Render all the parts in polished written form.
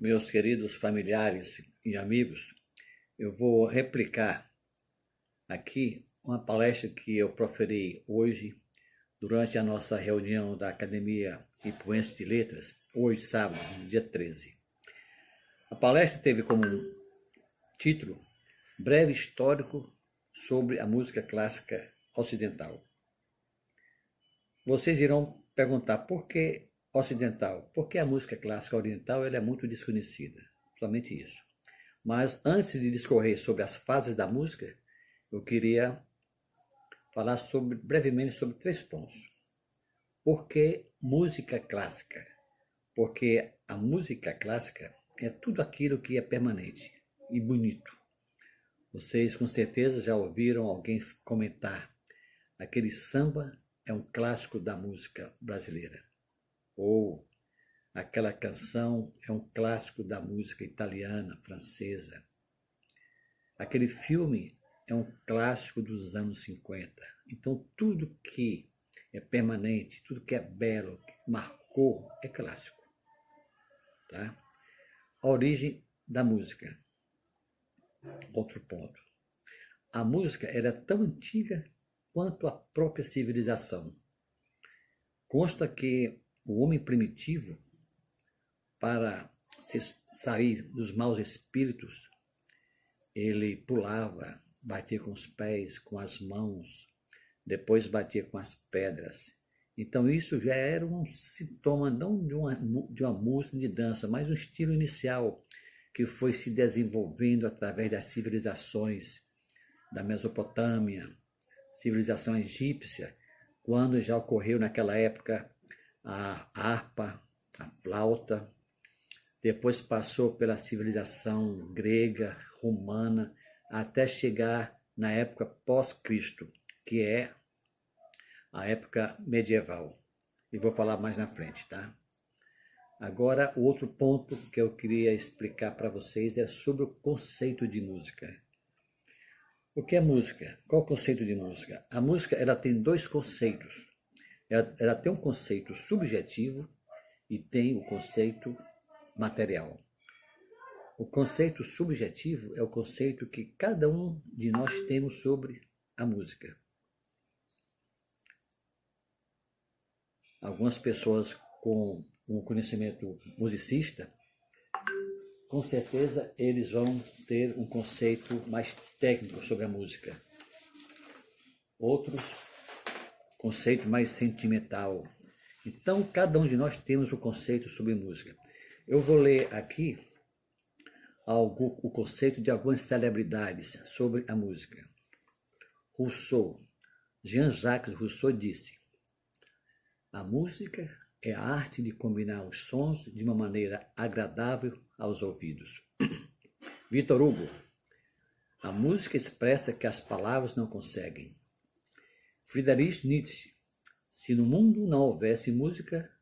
Meus queridos familiares e amigos, eu vou replicar aqui uma palestra que eu proferi hoje durante a nossa reunião da Academia Ipuense de Letras, hoje sábado, dia 13. A palestra teve como título Breve Histórico sobre a Música Clássica Ocidental. Vocês irão perguntar por que ocidental? Porque a música clássica oriental ela é muito desconhecida, somente isso. Mas antes de discorrer sobre as fases da música, eu queria falar brevemente sobre 3 pontos. Por que música clássica? Porque a música clássica é tudo aquilo que é permanente e bonito. Vocês com certeza já ouviram alguém comentar: aquele samba é um clássico da música brasileira. Ou aquela canção é um clássico da música italiana, francesa. Aquele filme é um clássico dos anos 50. Então, tudo que é permanente, tudo que é belo, que marcou, é clássico. Tá? A origem da música. Outro ponto. A música era tão antiga quanto a própria civilização. Consta que o homem primitivo, para sair dos maus espíritos, ele pulava, batia com os pés, com as mãos, depois batia com as pedras. Então isso já era um sintoma não de uma música de dança, mas um estilo inicial que foi se desenvolvendo através das civilizações da Mesopotâmia, civilização egípcia, quando já ocorreu naquela época a harpa, a flauta, depois passou pela civilização grega, romana, até chegar na época pós-Cristo, que é a época medieval. E vou falar mais na frente, tá? Agora, o outro ponto que eu queria explicar para vocês é sobre o conceito de música. O que é música? Qual é o conceito de música? A música ela tem 2 conceitos. Ela tem um conceito subjetivo e tem o conceito material. O conceito subjetivo é o conceito que cada um de nós temos sobre a música. Algumas pessoas com um conhecimento musicista, com certeza eles vão ter um conceito mais técnico sobre a música. Outros, conceito mais sentimental. Então, cada um de nós temos um conceito sobre música. Eu vou ler aqui o conceito de algumas celebridades sobre a música. Rousseau, Jean-Jacques Rousseau disse: a música é a arte de combinar os sons de uma maneira agradável aos ouvidos. Victor Hugo, a música expressa que as palavras não conseguem. Friedrich Nietzsche, se no mundo não houvesse música,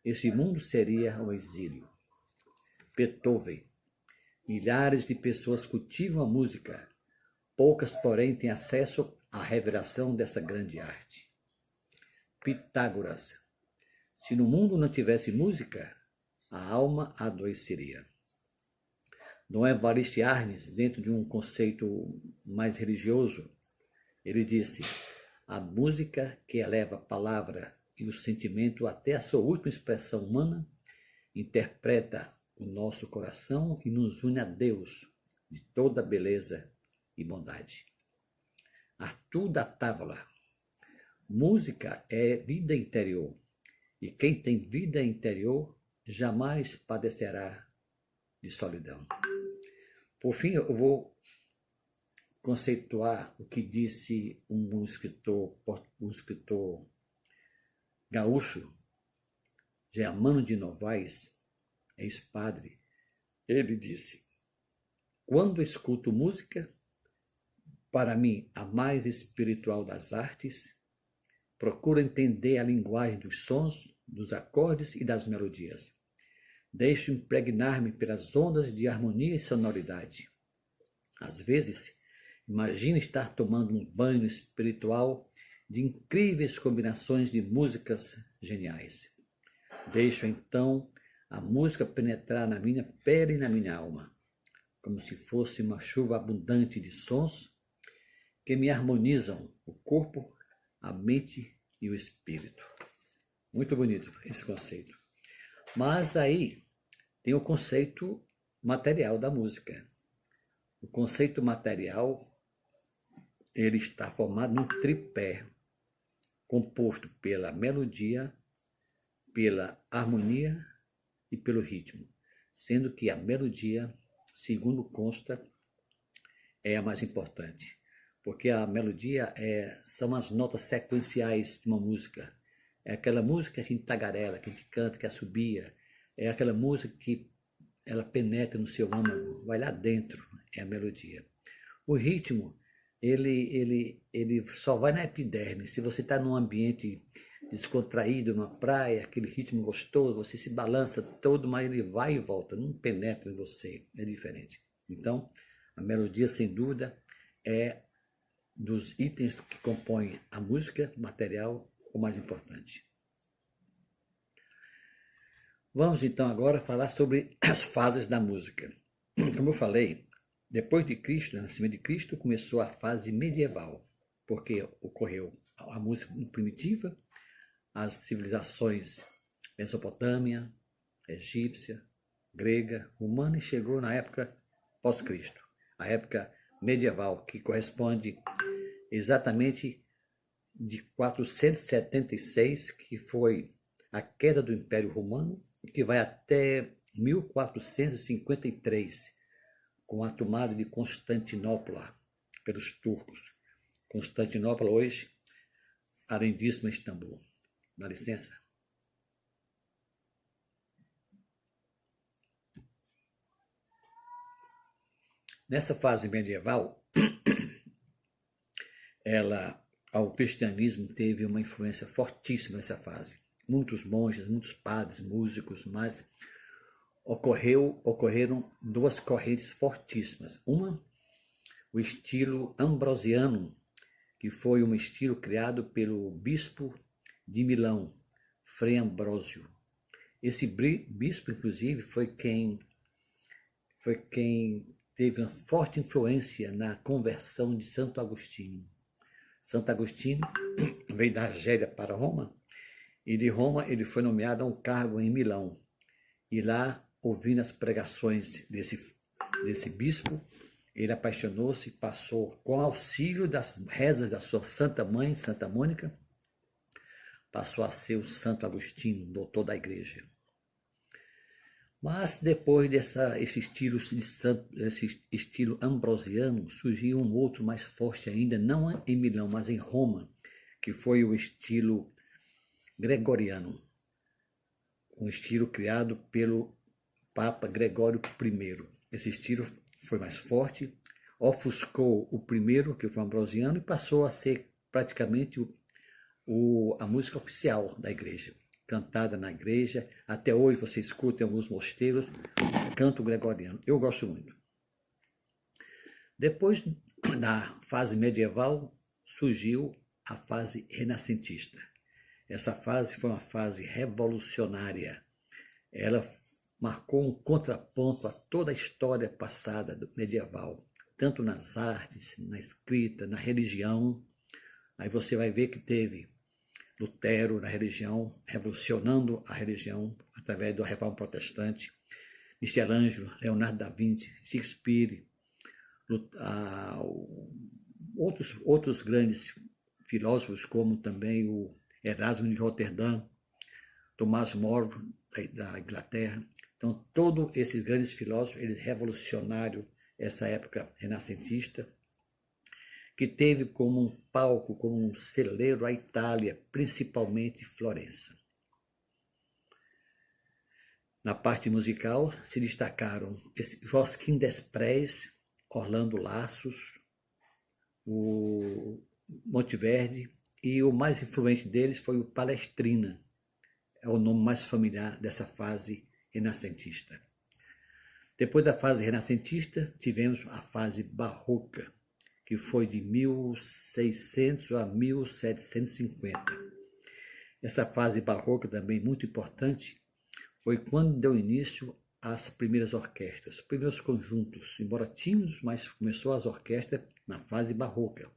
esse mundo seria um exílio. Beethoven, milhares de pessoas cultivam a música, poucas, porém, têm acesso à revelação dessa grande arte. Pitágoras, se no mundo não tivesse música, a alma adoeceria. Dom Évariste Arnes, dentro de um conceito mais religioso, ele disse: a música que eleva a palavra e o sentimento até a sua última expressão humana, interpreta o nosso coração e nos une a Deus de toda beleza e bondade. Arthur da Távola, música é vida interior, e quem tem vida interior jamais padecerá de solidão. Por fim, eu vou conceituar o que disse um escritor gaúcho, Germano de Novaes, ex-padre. Ele disse: quando escuto música, para mim a mais espiritual das artes, procuro entender a linguagem dos sons, dos acordes e das melodias. Deixo impregnar-me pelas ondas de harmonia e sonoridade. Às vezes, imagino estar tomando um banho espiritual de incríveis combinações de músicas geniais. Deixo então a música penetrar na minha pele e na minha alma, como se fosse uma chuva abundante de sons que me harmonizam o corpo, a mente e o espírito. Muito bonito esse conceito. Mas aí tem o conceito material da música. O conceito material, ele está formado num tripé, composto pela melodia, pela harmonia e pelo ritmo, sendo que a melodia, segundo consta, é a mais importante, porque a melodia são as notas sequenciais de uma música. É aquela música que a gente tagarela, que a gente canta, que assobia, é aquela música que ela penetra no seu âmago, vai lá dentro, é a melodia. O ritmo, ele só vai na epiderme. Se você está num ambiente descontraído, numa praia, aquele ritmo gostoso, você se balança todo, mas ele vai e volta, não penetra em você, é diferente. Então, a melodia, sem dúvida, é dos itens que compõem a música, o material, o mais importante. Vamos então agora falar sobre as fases da música. Como eu falei, depois de Cristo, no nascimento de Cristo, começou a fase medieval, porque ocorreu a música primitiva, as civilizações Mesopotâmia, egípcia, grega, romana, e chegou na época pós-Cristo, a época medieval, que corresponde exatamente de 476, que foi a queda do Império Romano, que vai até 1453, com a tomada de Constantinopla pelos turcos. Constantinopla hoje, além disso, Istambul. Dá licença. Nessa fase medieval, o cristianismo teve uma influência fortíssima nessa fase. Muitos monges, muitos padres, músicos, mas ocorreram duas correntes fortíssimas. Uma, o estilo ambrosiano, que foi um estilo criado pelo bispo de Milão, Frei Ambrósio. Esse bispo, inclusive, foi quem teve uma forte influência na conversão de Santo Agostinho. Santo Agostinho veio da Argélia para Roma, e de Roma ele foi nomeado a um cargo em Milão. E lá, ouvindo as pregações desse bispo, ele apaixonou-se e passou, com auxílio das rezas da sua Santa Mãe, Santa Mônica, passou a ser o Santo Agostinho, doutor da igreja. Mas depois esse estilo ambrosiano, surgiu um outro mais forte ainda, não em Milão, mas em Roma, que foi o estilo gregoriano, um estilo criado pelo Papa Gregório I. Esse estilo foi mais forte, ofuscou o primeiro, que foi o ambrosiano, e passou a ser praticamente a música oficial da igreja, cantada na igreja. Até hoje você escuta em alguns mosteiros canto gregoriano. Eu gosto muito. Depois da fase medieval, surgiu a fase renascentista. Essa fase foi uma fase revolucionária. Ela marcou um contraponto a toda a história passada medieval, tanto nas artes, na escrita, na religião. Aí você vai ver que teve Lutero na religião, revolucionando a religião através da Reforma Protestante, Michelangelo, Leonardo da Vinci, Shakespeare, outros grandes filósofos, como também o Erasmo de Roterdã, Tomás More, da Inglaterra. Então, todos esses grandes filósofos, eles revolucionaram essa época renascentista, que teve como um palco, como um celeiro a Itália, principalmente Florença. Na parte musical se destacaram Josquin des Prez, Orlando Lassos, o Monteverdi, e o mais influente deles foi o Palestrina, é o nome mais familiar dessa fase renascentista. Depois da fase renascentista, tivemos a fase barroca, que foi de 1600 a 1750. Essa fase barroca também muito importante, foi quando deu início às primeiras orquestras, os primeiros conjuntos, embora tímidos, mas começou as orquestras na fase barroca.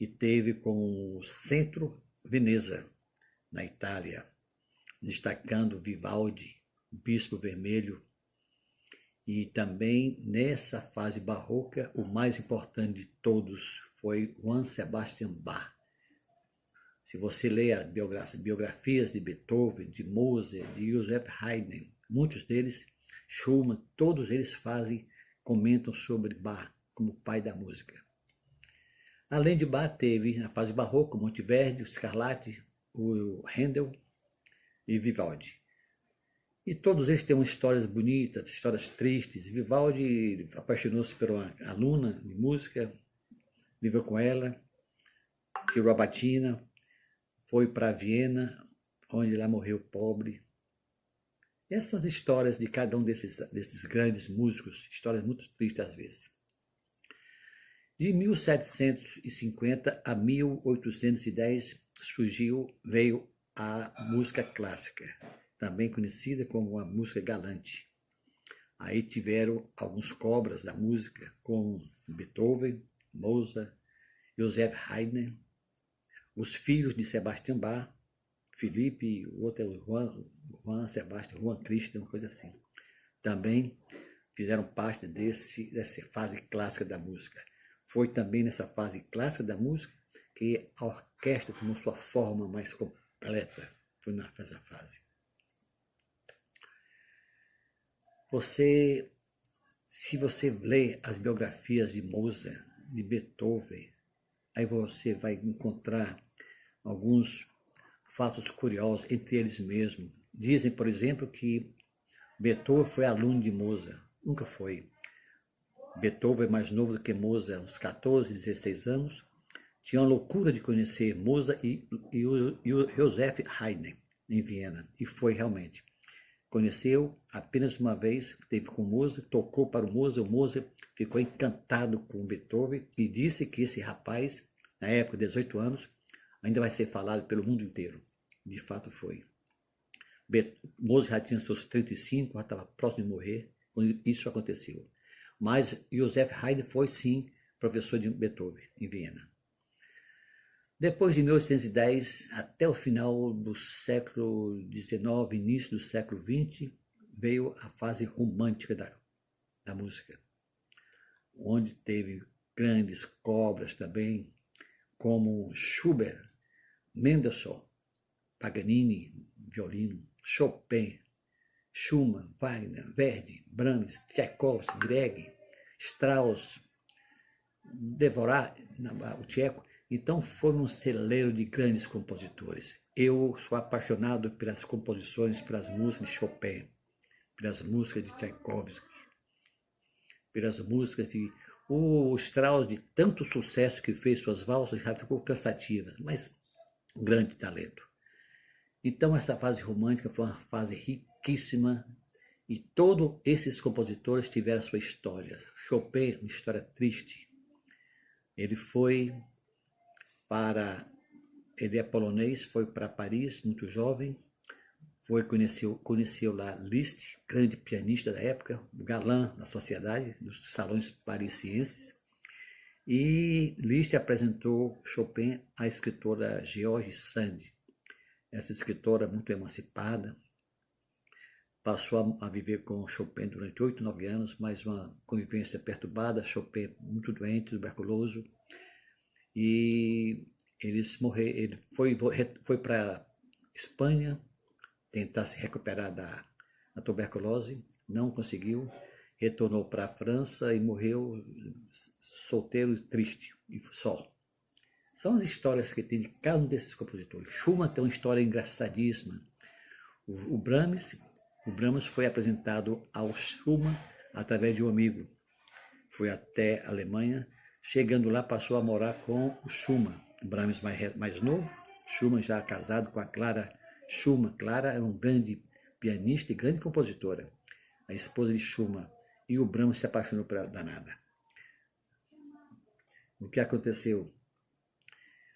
E teve como centro Veneza, na Itália, destacando Vivaldi, o Bispo Vermelho. E também nessa fase barroca, o mais importante de todos foi Johann Sebastian Bach. Se você lê as biografias de Beethoven, de Mozart, de Joseph Haydn, muitos deles, Schumann, todos eles comentam sobre Bach como pai da música. Além de Bach, teve na fase barroca Monteverdi, o Scarlatti, o Handel e Vivaldi. E todos eles têm histórias bonitas, histórias tristes. Vivaldi apaixonou-se por uma aluna de música, viveu com ela, tirou a batina, foi para Viena, onde lá morreu pobre. Essas histórias de cada um desses grandes músicos, histórias muito tristes às vezes. De 1750 a 1810 veio a música clássica, também conhecida como a música galante. Aí tiveram alguns cobras da música, como Beethoven, Mozart, Joseph Haydn, os filhos de Sebastian Bach, Felipe, o outro é o Juan Sebastian, Juan Christian, uma coisa assim. Também fizeram parte dessa fase clássica da música. Foi também nessa fase clássica da música que a orquestra tomou sua forma mais completa. Foi nessa fase. Se você lê as biografias de Mozart, de Beethoven, aí você vai encontrar alguns fatos curiosos entre eles mesmos. Dizem, por exemplo, que Beethoven foi aluno de Mozart. Nunca foi. Beethoven é mais novo do que Mozart, uns 14, 16 anos. Tinha uma loucura de conhecer Mozart e o Joseph Haydn em Viena. E foi realmente. Conheceu apenas uma vez, esteve com Mozart, tocou para o Mozart ficou encantado com Beethoven e disse que esse rapaz, na época, 18 anos, ainda vai ser falado pelo mundo inteiro. De fato foi. Mozart já tinha seus 35, já estava próximo de morrer, quando isso aconteceu. Mas Joseph Haydn foi, sim, professor de Beethoven, em Viena. Depois de 1810, até o final do século XIX, início do século XX, veio a fase romântica da música, onde teve grandes cobras também, como Schubert, Mendelssohn, Paganini, violino, Chopin, Schumann, Wagner, Verdi, Brahms, Tchaikovsky, Grieg, Strauss, Dvorak, o tcheco. Então foi um celeiro de grandes compositores. Eu sou apaixonado pelas composições, pelas músicas de Chopin, pelas músicas de Tchaikovsky, pelas músicas de... O Strauss, de tanto sucesso que fez suas valsas, já ficou cansativas, mas um grande talento. Então essa fase romântica foi uma fase riquíssima e todos esses compositores tiveram a sua história. Chopin, uma história triste. Ele é polonês, foi para Paris, muito jovem, conheceu lá Liszt, grande pianista da época, o galã da sociedade, dos salões parisienses, e Liszt apresentou Chopin à escritora George Sand. Essa escritora muito emancipada, passou a viver com Chopin durante 8, 9 anos, mas uma convivência perturbada, Chopin muito doente, tuberculoso, e ele foi para Espanha tentar se recuperar da tuberculose, não conseguiu, retornou para a França e morreu solteiro e triste, e só. São as histórias que tem de cada um desses compositores. Schumann tem uma história engraçadíssima. O Brahms foi apresentado ao Schumann através de um amigo. Foi até a Alemanha, chegando lá passou a morar com o Schumann, o Brahms mais novo, Schumann já casado com a Clara Schumann. Clara é um grande pianista e grande compositora, a esposa de Schumann, e o Brahms se apaixonou por danada. O que aconteceu?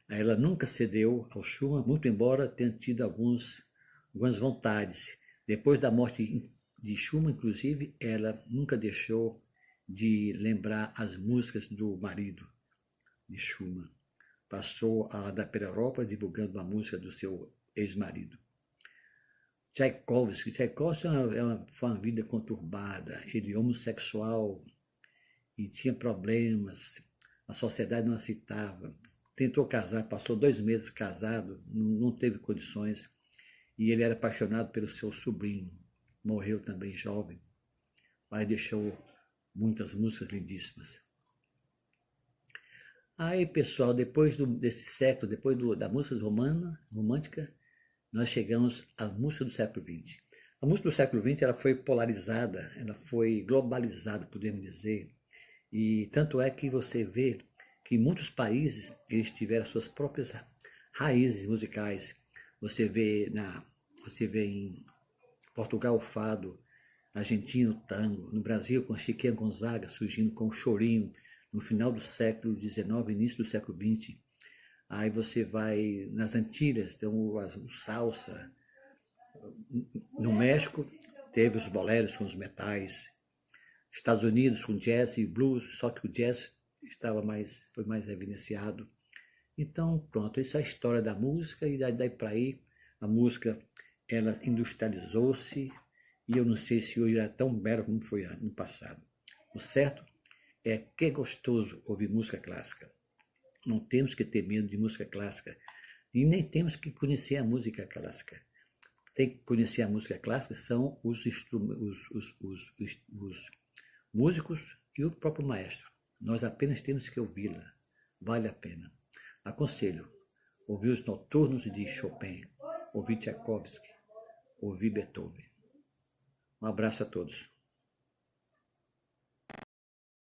Ela nunca cedeu ao Schumann, muito embora tenha tido algumas vontades Depois da morte de Schumann, inclusive, ela nunca deixou de lembrar as músicas do marido de Schumann. Passou a andar pela Europa divulgando a música do seu ex-marido. Tchaikovsky foi uma vida conturbada, ele homossexual e tinha problemas, a sociedade não aceitava. Tentou casar, passou 2 meses casado, não teve condições, e ele era apaixonado pelo seu sobrinho, morreu também jovem, mas deixou muitas músicas lindíssimas. Aí, pessoal, depois desse século, depois da música romântica, nós chegamos à música do século XX. A música do século XX ela foi polarizada, ela foi globalizada, podemos dizer, e tanto é que você vê que em muitos países eles tiveram suas próprias raízes musicais. Você vê em Portugal o fado, Argentina o tango, no Brasil com a Chiquinha Gonzaga surgindo com o chorinho no final do século XIX, início do século XX. Aí você vai nas Antilhas, tem o salsa. No México teve os boleros com os metais. Estados Unidos com jazz e blues, só que o jazz foi mais evidenciado. Então, pronto, essa é a história da música, e daí para aí a música ela industrializou-se, e eu não sei se hoje é tão bela como foi no passado. O certo é que é gostoso ouvir música clássica. Não temos que ter medo de música clássica, e nem temos que conhecer a música clássica. Tem que conhecer a música clássica são os músicos e o próprio maestro. Nós apenas temos que ouvi-la. Vale a pena. Aconselho, ouvir os noturnos de Chopin, ouvir Tchaikovsky, ouvir Beethoven. Um abraço a todos.